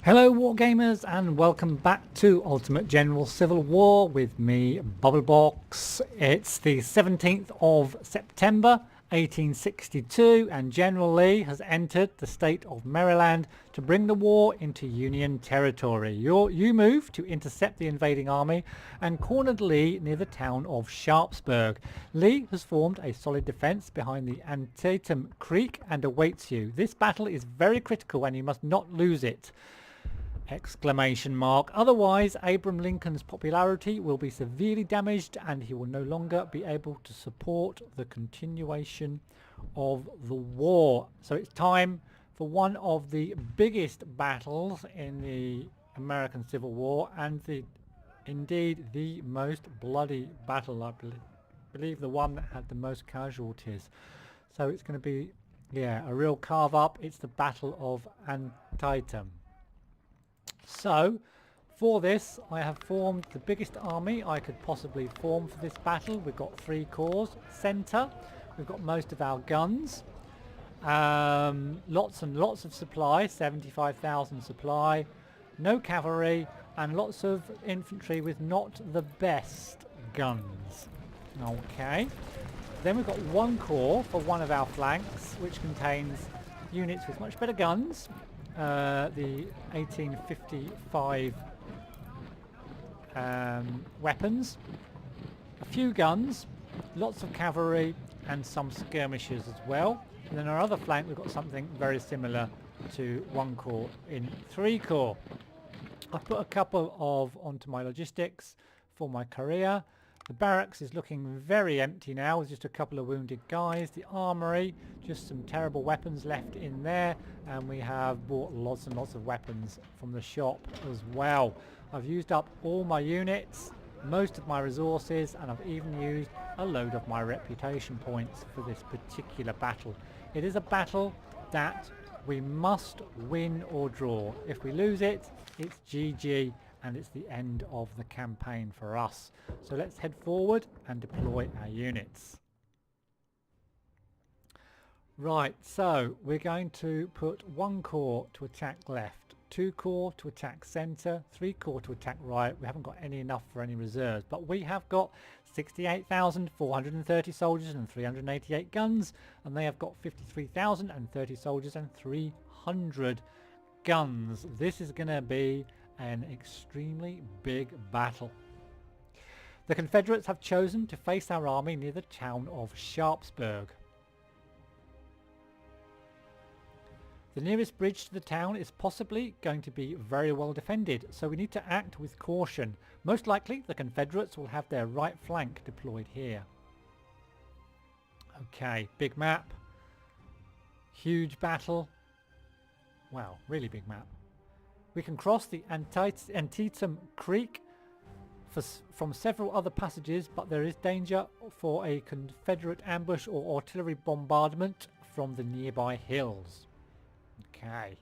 Hello Wargamers and welcome back to Ultimate General Civil War with me, Bubblebox. It's the 17th of September 1862 and General Lee has entered the state of Maryland to bring the war into Union territory. You move to intercept the invading army and cornered Lee near the town of Sharpsburg. Lee has formed a solid defense behind the Antietam Creek and awaits you. This battle is very critical and you must not lose it! Exclamation mark. Otherwise, Abraham Lincoln's popularity will be severely damaged and he will no longer be able to support the continuation of the war. So it's time for one of the biggest battles in the American Civil War and indeed the most bloody battle. I believe the one that had the most casualties. So it's going to be, a real carve up. It's the Battle of Antietam. So, for this, I have formed the biggest army I could possibly form for this battle. We've got 3 corps. Centre, we've got most of our guns. Lots and lots of supply, 75,000 supply. No cavalry, and lots of infantry with not the best guns. Okay. Then we've got 1 corps for one of our flanks, which contains units with much better guns. The 1855 weapons, a few guns, lots of cavalry and some skirmishers as well. And then our other flank we've got something very similar to 1 corps in 3 corps. I've put a couple of onto my logistics for my career. The barracks is looking very empty now with just a couple of wounded guys. The armory, just some terrible weapons left in there, and we have bought lots and lots of weapons from the shop as well. I've used up all my units, most of my resources, and I've even used a load of my reputation points for this particular battle. It is a battle that we must win or draw. If we lose it, it's GG. And it's the end of the campaign for us. So let's head forward and deploy our units. Right, so we're going to put 1 corps to attack left, 2 corps to attack centre, 3 corps to attack right. We haven't got enough for any reserves, but we have got 68,430 soldiers and 388 guns, and they have got 53,030 soldiers and 300 guns. This is going to be an extremely big battle. The Confederates have chosen to face our army near the town of Sharpsburg. The nearest bridge to the town is possibly going to be very well defended, so we need to act with caution. Most likely the Confederates will have their right flank deployed here. Okay, big map. Huge battle. Wow, really big map. We can cross the Antietam Creek from several other passages, but there is danger for a Confederate ambush or artillery bombardment from the nearby hills. Okay.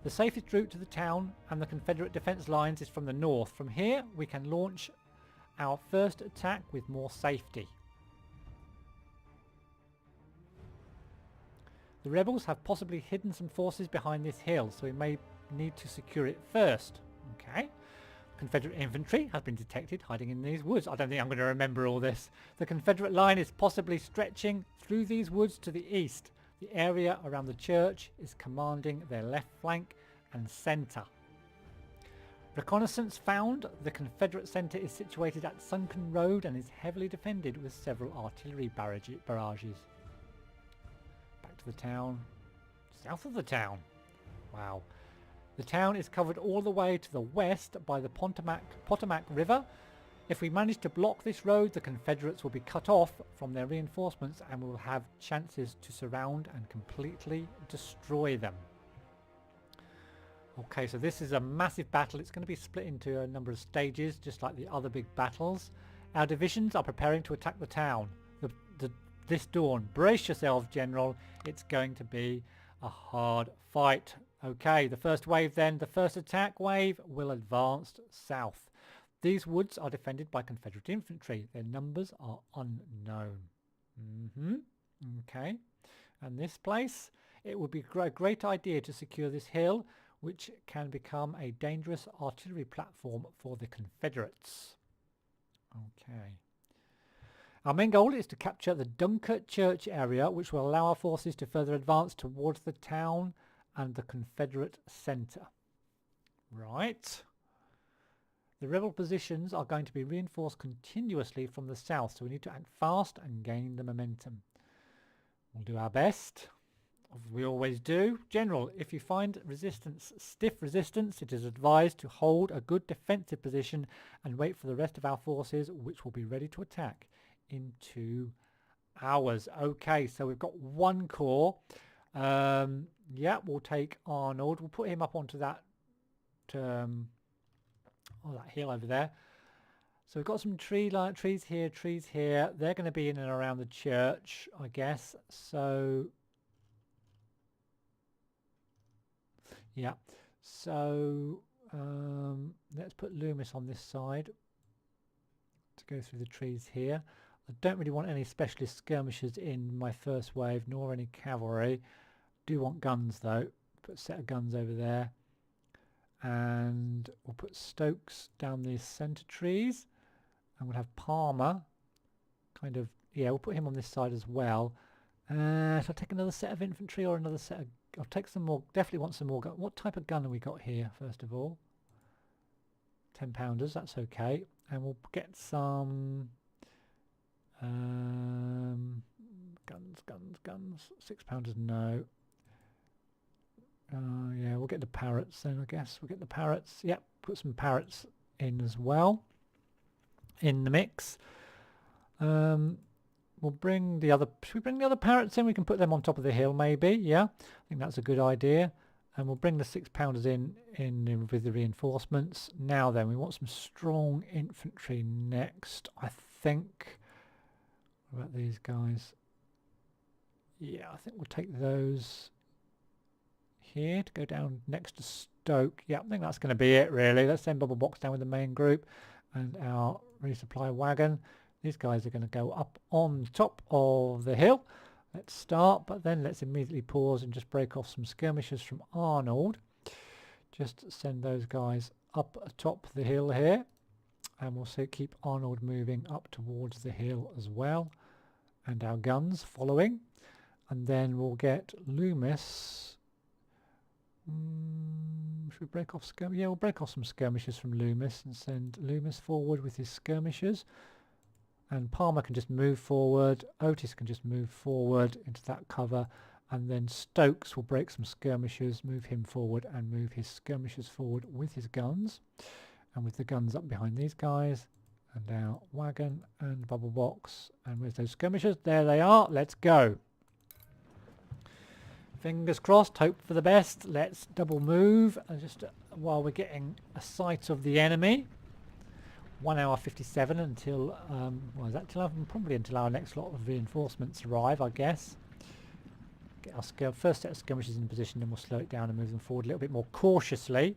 The safest route to the town and the Confederate defense lines is from the north. From here, we can launch our first attack with more safety. The rebels have possibly hidden some forces behind this hill, so we may need to secure it first. Okay. Confederate infantry has been detected hiding in these woods. I don't think I'm going to remember all this. The Confederate line is possibly stretching through these woods to the east. The area around the church is commanding their left flank and centre. Reconnaissance found the Confederate centre is situated at Sunken Road and is heavily defended with several artillery barrages. The town, south of the town. Wow. The town is covered all the way to the west by the Potomac River. If we manage to block this road, the Confederates will be cut off from their reinforcements and we will have chances to surround and completely destroy them. Okay, so this is a massive battle. It's going to be split into a number of stages, just like the other big battles. Our divisions are preparing to attack the town. This dawn. Brace yourselves, General. It's going to be a hard fight. Okay, the first wave then. The first attack wave will advance south. These woods are defended by Confederate infantry. Their numbers are unknown. Okay. And this place It would be a great idea to secure this hill, which can become a dangerous artillery platform for the Confederates. Okay. Our main goal is to capture the Dunkirk Church area, which will allow our forces to further advance towards the town and the Confederate centre. Right. The rebel positions are going to be reinforced continuously from the south, so we need to act fast and gain the momentum. We'll do our best, as we always do. General, if you find resistance, stiff resistance, it is advised to hold a good defensive position and wait for the rest of our forces, which will be ready to attack in 2 hours. Okay, so we've got 1 corps. Yeah, we'll take Arnold. We'll put him up onto that that hill over there. So we've got some trees here, trees here. They're going to be in and around the church, I guess. So yeah, so let's put Loomis on this side to go through the trees here. I don't really want any specialist skirmishers in my first wave, nor any cavalry. Do want guns though. Put a set of guns over there. And we'll put Stokes down these centre trees. And we'll have Palmer kind of, yeah, we'll put him on this side as well. Shall I take another set of infantry or another set of, I'll take some more, definitely want some more gun. What type of gun have we got here, first of all? 10 pounders, that's okay. And we'll get some guns. 6 pounders, no. Yeah, we'll get the parrots then, I guess. We'll get the parrots. Yep, put some parrots in as well in the mix. We'll bring the other, should we bring the other parrots in? We can put them on top of the hill maybe, yeah. I think that's a good idea. And we'll bring the 6 pounders in with the reinforcements. Now then, we want some strong infantry next, I think. What about these guys? Yeah, I think we'll take those here to go down next to Stoke. Yeah, I think that's going to be it really. Let's send Bubblebox down with the main group and our resupply wagon. These guys are going to go up on top of the hill. Let's start, but then let's immediately pause and just break off some skirmishers from Arnold. Just send those guys up atop the hill here, and we'll keep Arnold moving up towards the hill as well, and our guns following. And then we'll get Loomis. Should we break off skirmishers? Yeah, we'll break off some skirmishers from Loomis and send Loomis forward with his skirmishers. And Palmer can just move forward. Otis can just move forward into that cover. And then Stokes will break some skirmishers, move him forward and move his skirmishers forward with his guns. And with the guns up behind these guys. And our wagon and Bubblebox. And with those skirmishers, there they are. Let's go. Fingers crossed, hope for the best. Let's double move just while we're getting a sight of the enemy. 1 hour 57 until, well, is that probably until our next lot of reinforcements arrive, I guess. Get our first set of skirmishers in position, then we'll slow it down and move them forward a little bit more cautiously.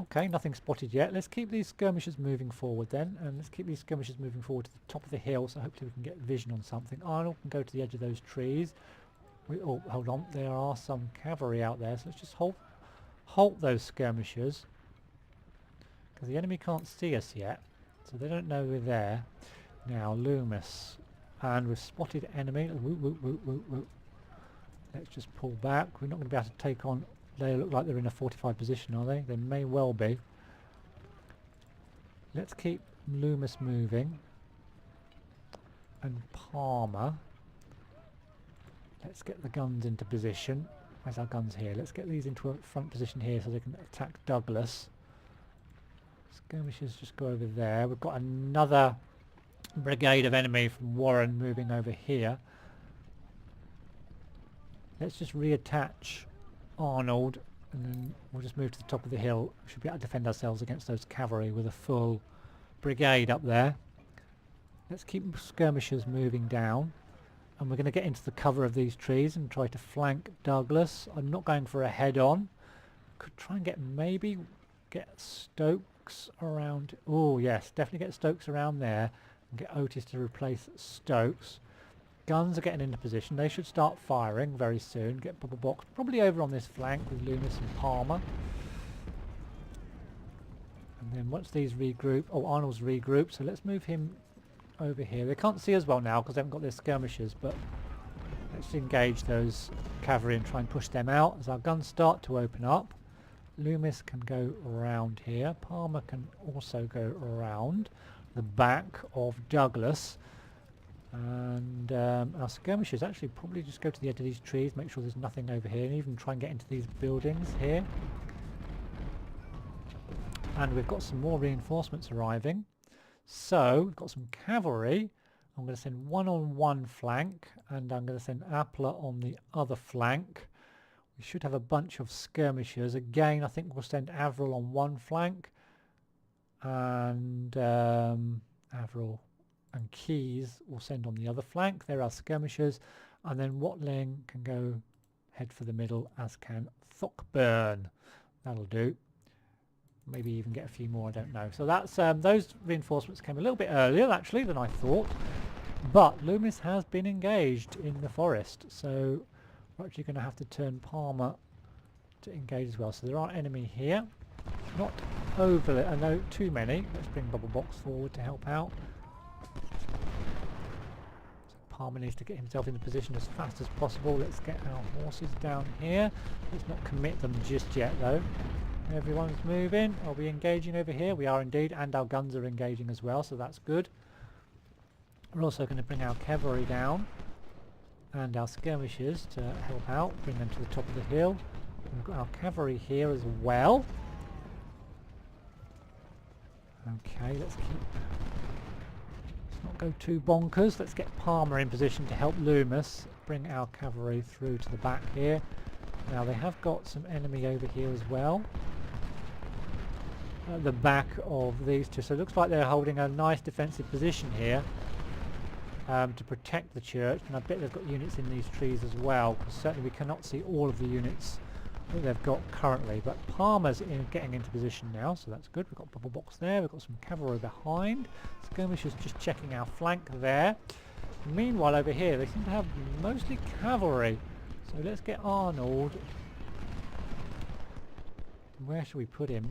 Okay, nothing spotted yet. Let's keep these skirmishers moving forward then, and let's keep these skirmishers moving forward to the top of the hill, so hopefully we can get vision on something. Arnold can go to the edge of those trees. Oh, hold on, there are some cavalry out there, so let's just halt those skirmishers, because the enemy can't see us yet, so they don't know we're there. Now, Loomis, and we've spotted enemy. Let's just pull back. We're not going to be able to take on. They look like they're in a fortified position, are they? They may well be. Let's keep Loomis moving. And Palmer. Let's get the guns into position. Where's our guns here? Let's get these into a front position here so they can attack Douglas. Skirmishers just go over there. We've got another brigade of enemy from Warren moving over here. Let's just reattach Arnold, and then we'll just move to the top of the hill. We should be able to defend ourselves against those cavalry with a full brigade up there. Let's keep skirmishers moving down, and we're going to get into the cover of these trees and try to flank Douglas. I'm not going for a head-on. Could try and maybe get Stokes around. Oh yes, definitely get Stokes around there and get Otis to replace Stokes. guns are getting into position. They should start firing very soon. Get Bubblebox probably over on this flank with Loomis and Palmer. And then once these regroup... Oh, Arnold's regrouped, so let's move him over here. They can't see us well now because they haven't got their skirmishers, but let's engage those cavalry and try and push them out as our guns start to open up. Loomis can go around here. Palmer can also go around the back of Douglas. And our skirmishers actually probably just go to the edge of these trees, make sure there's nothing over here, and even try and get into these buildings here. And we've got some more reinforcements arriving. So we've got some cavalry. I'm going to send one on one flank, and I'm going to send Appler on the other flank. We should have a bunch of skirmishers. Again, I think we'll send Avril on one flank, and Avril and Keys will send on the other flank. There are skirmishers, and then Watling can go head for the middle, as can Thockburn. That'll do. Maybe even get a few more, I don't know. So that's those reinforcements came a little bit earlier actually than I thought, but Loomis has been engaged in the forest, so we're actually going to have to turn Palmer to engage as well. So there are enemy here, not overly, I know too many. Let's bring Bubblebox forward to help out. Palmer needs to get himself in the position as fast as possible. Let's get our horses down here. Let's not commit them just yet though. Everyone's moving. Are we engaging over here? We are indeed, and our guns are engaging as well, so that's good. We're also going to bring our cavalry down and our skirmishers to help out, bring them to the top of the hill. We've got our cavalry here as well. Okay, let's not go too bonkers. Let's get Palmer in position to help Loomis bring our cavalry through to the back here. Now they have got some enemy over here as well at the back of these two, so it looks like they're holding a nice defensive position here to protect the church, and I bet they've got units in these trees as well, because certainly we cannot see all of the units that they've got currently. But Palmer's getting into position now, so that's good. We've got Bubblebox there, we've got some cavalry behind. Skirmishers just checking our flank there. Meanwhile over here they seem to have mostly cavalry, so let's get Arnold. Where should we put him?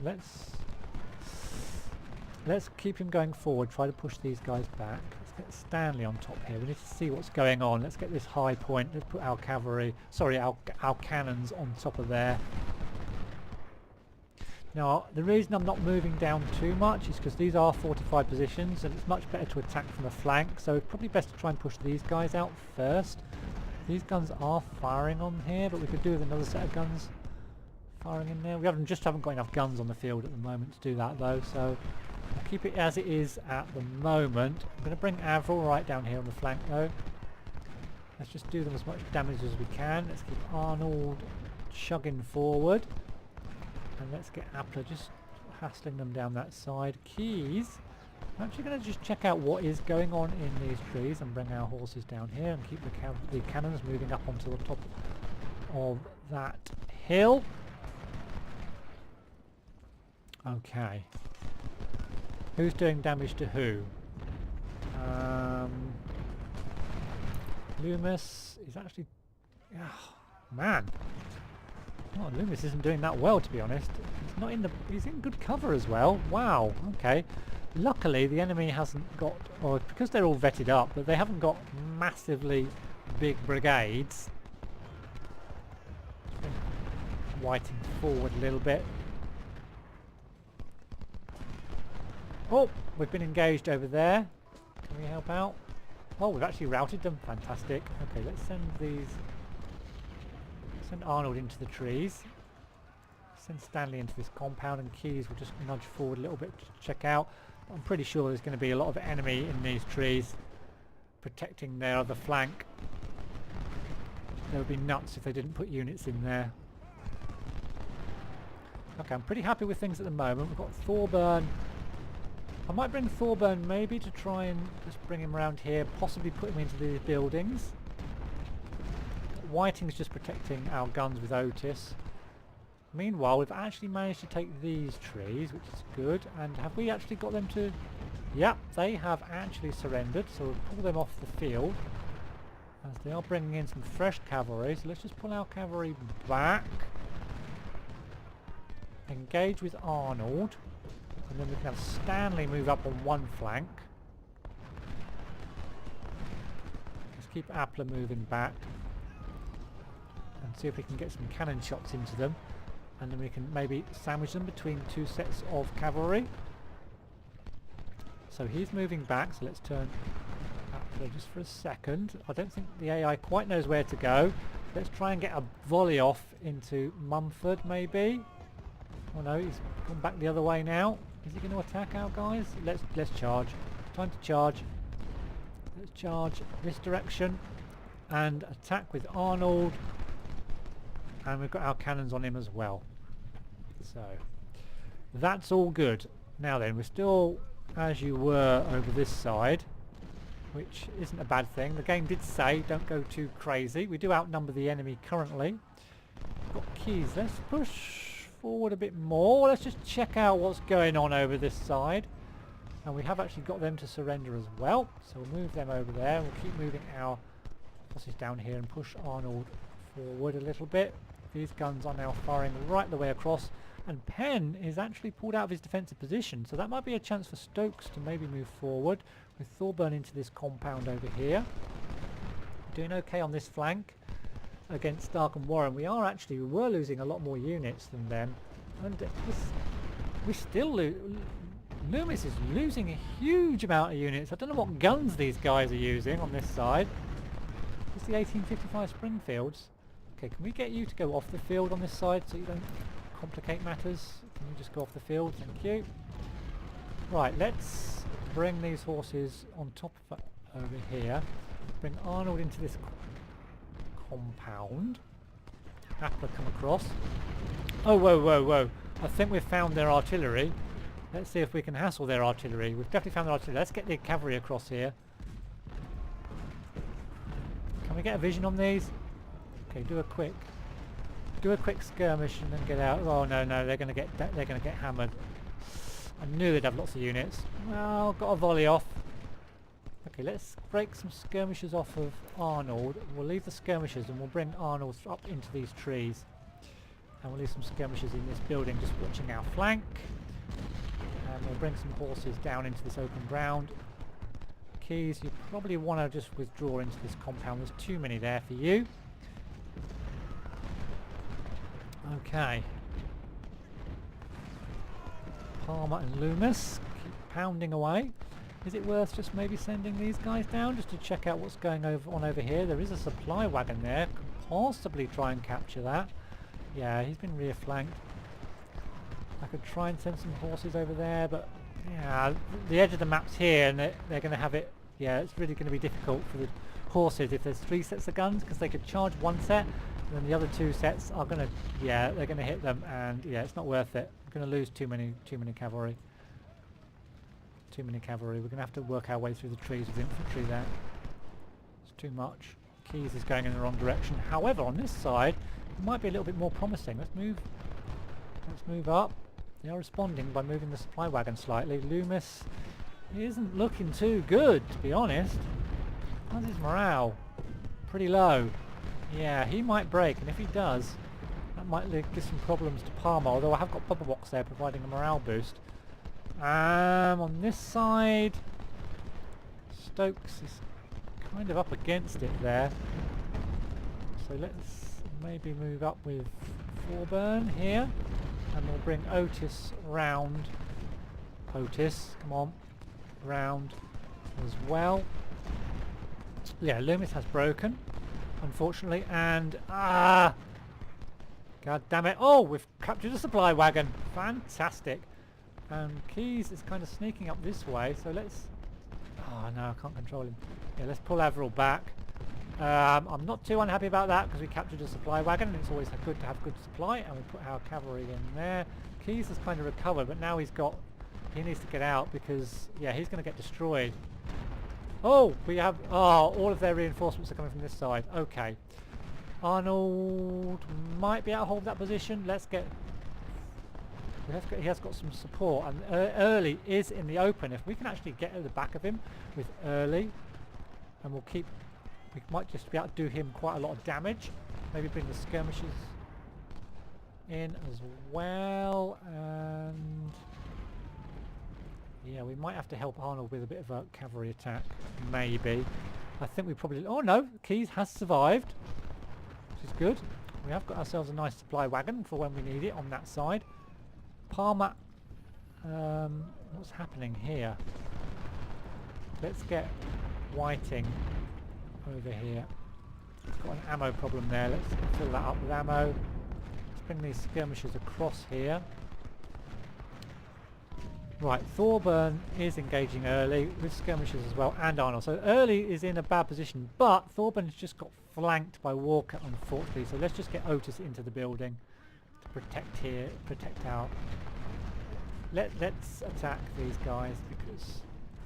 Let's keep him going forward, try to push these guys back. Let's get Stanley on top here. We need to see what's going on. Let's get this high point. Let's put our cavalry, sorry, our cannons on top of there. Now, the reason I'm not moving down too much is because these are fortified positions, and it's much better to attack from the flank, so it's probably best to try and push these guys out first. These guns are firing on here, but we could do with another set of guns firing in there. We just haven't got enough guns on the field at the moment to do that though, so I'll keep it as it is at the moment. I'm going to bring Avril right down here on the flank though. Let's just do them as much damage as we can. Let's keep Arnold chugging forward, and let's get Appler just hassling them down that side. Keys, I'm actually going to just check out what is going on in these trees and bring our horses down here and keep the cannons moving up onto the top of that hill. Okay. Who's doing damage to who? Loomis is actually... Oh, man. Oh, Loomis isn't doing that well, to be honest. He's not in the... He's in good cover as well. Wow. Okay. Luckily, the enemy hasn't got... Or because they're all vetted up, but they haven't got massively big brigades. Whiting forward a little bit. Oh, we've been engaged over there. Can we help out? Oh, we've actually routed them. Fantastic. Okay, let's send Arnold into the trees. Send Stanley into this compound, and Keys will just nudge forward a little bit to check out. I'm pretty sure there's going to be a lot of enemy in these trees protecting their other flank. They would be nuts if they didn't put units in there. Okay, I'm pretty happy with things at the moment. We've got Thorburn. I might bring Thorburn maybe to try and just bring him around here, possibly put him into these buildings. Whiting's just protecting our guns with Otis. Meanwhile, we've actually managed to take these trees, which is good. And have we actually got them to... Yep, they have actually surrendered, so we'll pull them off the field. as they are bringing in some fresh cavalry. So let's just pull our cavalry back. Engage with Arnold. And then we can have Stanley move up on one flank. Let's keep Appler moving back. And see if we can get some cannon shots into them. And then we can maybe sandwich them between two sets of cavalry. So he's moving back, so let's turn Appler just for a second. I don't think the AI quite knows where to go. Let's try and get a volley off into Mumford maybe. Oh no, he's gone back the other way now. Is he going to attack our guys? Let's charge. Time to charge. Let's charge this direction and attack with Arnold. And we've got our cannons on him as well. So that's all good. Now then, we're still as you were over this side, which isn't a bad thing. The game did say don't go too crazy. We do outnumber the enemy currently. We've got keys. Let's push forward a bit more. Let's just check out what's going on over this side. And we have actually got them to surrender as well. So we'll move them over there. We'll keep moving our forces down here and push Arnold forward a little bit. These guns are now firing right the way across. And Penn is actually pulled out of his defensive position. So that might be a chance for Stokes to maybe move forward with Thorburn into this compound over here. Doing okay on this flank against Stark and Warren. We were losing a lot more units than them. And we still Loomis is losing a huge amount of units. I don't know what guns these guys are using on this side. It's the 1855 Springfields. Okay, can we get you to go off the field on this side so you don't complicate matters? Can you just go off the field? Thank you. Right, let's bring these horses on top of over here. Bring Arnold into this compound. Appler come across. Oh, whoa. I think we've found their artillery. Let's see if we can hassle their artillery. We've definitely found their artillery. Let's get the cavalry across here. Can we get a vision on these? Okay, do a quick skirmish and then get out. Oh no, they're going to get hammered. I knew they'd have lots of units. Well, got a volley off. Okay, let's break some skirmishers off of Arnold. We'll leave the skirmishers and we'll bring Arnold up into these trees. And we'll leave some skirmishers in this building just watching our flank. And we'll bring some horses down into this open ground. Keys, you probably want to just withdraw into this compound. There's too many there for you. Okay. Palmer and Loomis keep pounding away. Is it worth just maybe sending these guys down just to check out what's going on over here? There is a supply wagon there. Could possibly try and capture that. Yeah, he's been rear flanked. I could try and send some horses over there, but yeah, the edge of the map's here and they're going to have it. Yeah, it's really going to be difficult for the horses if there's 3 sets of guns, because they could charge one set and then the other 2 sets are going to, yeah, they're going to hit them, and yeah, it's not worth it. We're going to lose too many cavalry. Too many cavalry. We're going to have to work our way through the trees with infantry there. It's too much. Keys is going in the wrong direction. However, on this side, it might be a little bit more promising. Let's move up. They are responding by moving the supply wagon slightly. Loomis, he isn't looking too good, to be honest. How's his morale? Pretty low. Yeah, he might break, and if he does, that might give some problems to Palmer, although I have got Bubblebox there providing a morale boost. On this side, Stokes is kind of up against it there. So let's maybe move up with Thorburn here, and we'll bring Otis round. Otis, come on, round as well. Yeah, Loomis has broken, unfortunately, and god damn it! Oh, we've captured a supply wagon. Fantastic. And Keys is kind of sneaking up this way, so let's... Oh no, I can't control him. Yeah, let's pull Averill back. I'm not too unhappy about that because we captured a supply wagon and it's always good to have good supply, and we put our cavalry in there. Keys has kind of recovered, but now he needs to get out because, yeah, he's going to get destroyed. Oh, we have... Oh, all of their reinforcements are coming from this side. Okay. Arnold might be able to hold that position. Let's get... He has got some support, and Early is in the open. If we can actually get at the back of him with Early, and we'll keep We might just be able to do him quite a lot of damage. Maybe bring the skirmishers in as well. And yeah, we might have to help Arnold with a bit of a cavalry attack. Maybe. I think we probably... Oh no, Keys has survived. Which is good. We have got ourselves a nice supply wagon for when we need it on that side. Palmer... what's happening here? Let's get Whiting over here. It's got an ammo problem there. Let's fill that up with ammo. Let's bring these skirmishers across here. Right, Thorburn is engaging early with skirmishers as well, and Arnold. So early is in a bad position, but Thorburn has just got flanked by Walker, unfortunately. So let's just get Otis into the building to protect our... Let's attack these guys because...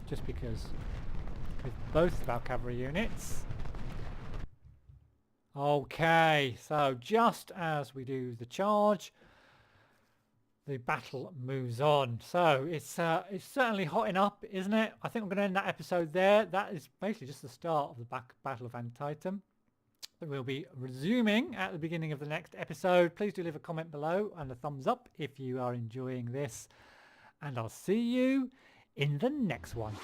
Just because. With both of our cavalry units. Okay, so just as we do the charge, the battle moves on. So it's certainly hotting up, isn't it? I think I'm going to end that episode there. That is basically just the start of the Battle of Antietam. We'll be resuming at the beginning of the next episode. Please do leave a comment below and a thumbs up if you are enjoying this. And I'll see you in the next one.